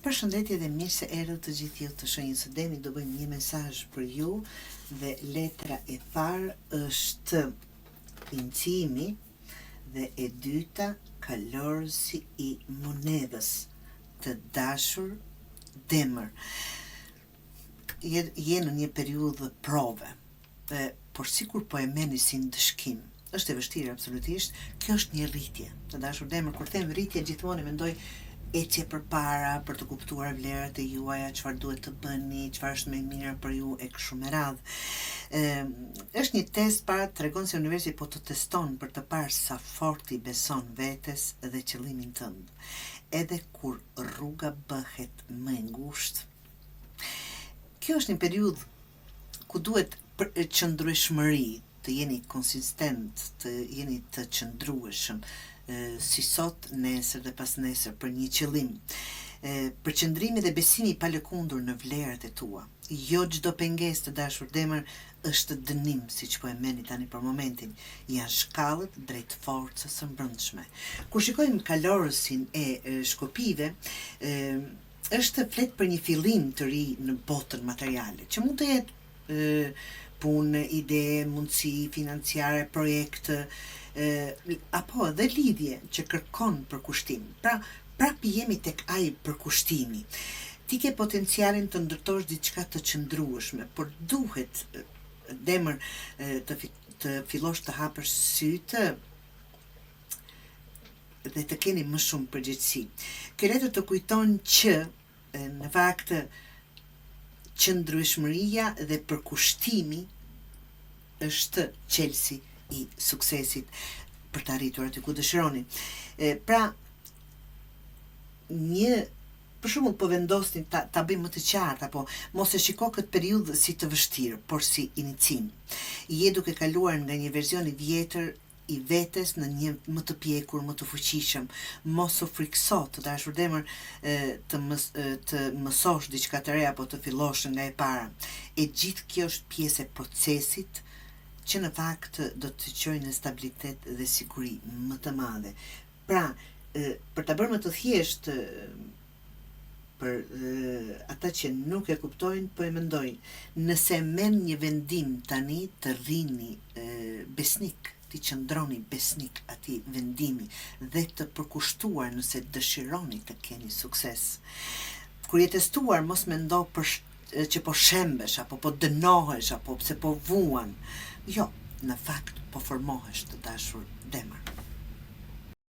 Përshëndetje dhe mirë se erdhët të gjithë ju të Shenjës së Demit. Do bëjmë një mesazh për ju dhe letra e parë është incimi dhe e dyta kalorësi i monedhës. Të dashur Demër. Je në një periudhë prove, por sikur po e merrni si ndëshkim. Është e vështirë absolutisht. Kjo është një rritje. Të dashur Demër, kur them rritje gjithmonë mendoj ecje përpara për të kuptuar vlerat e juaja, çfarë duhet të bëni, çfarë është më e mirë për ju e kështu me radhë. Është një test para, tregon se universi po të teston për të parë sa fort i beson vetes dhe qëllimin tënd. Edhe kur rruga bëhet më e ngushtë. Kjo është një periudhë ku duhet qëndrueshmëri, të jeni konsistent, të jeni të qëndrueshëm, si sot, nesër dhe pas nesër për një qëllim. Përqëndrimi dhe besimi pa lëkundur në vlerat e tua. Jo çdo pengesë, të dashur Demër, është dënim, siç po e merrni tani për momentin. Janë shkallët drejt forcës së brendshme. Kur shikojmë kalorësin e shkopive, është flet për një fillim të ri në botën materiale, që mund të jetë punë, ide, mundësi financiare, projekte, apo edhe lidhje që kërkon përkushtim. Pra, prapë jemi tek ai përkushtimi. Ti ke potencialin të ndërtosh diçka të qëndrueshme, por duhet Demër të fillosh të hapësh sytë dhe të keni më shumë përgjegjësi. Kjo letër të kujton që në fakt qëndrueshmëria dhe përkushtimi është çelësi i suksesit për të arritur aty ku dëshironi. Pra, për shembull po vendosni ta bëjmë më të qartë, apo mos e shiko këtë periudhë si të vështirë, por si inicim. Je duke kaluar nga një version i vjetër i vetes në një më të pjekur, më të fuqishëm. Mos u frikso, të dashur Demër, të mësosh diçka të re apo të fillosh nga e para. E gjithë kjo është pjesë e procesit që në fakt do të çojë në stabilitet dhe siguri më të madhe. Pra, për ta bërë më të thjeshtë për ata që nuk e kuptojnë, po e mendojnë, nëse merr një vendim tani të rrini besnik, ti qëndroni besnik atij vendimi dhe të përkushtuar nëse dëshironi të keni sukses. Kur je testuar, mos mendo që po shembesh, apo po dënohesh, apo pse po vuan. Jo, në fakt po formohesh, të dashur Demër.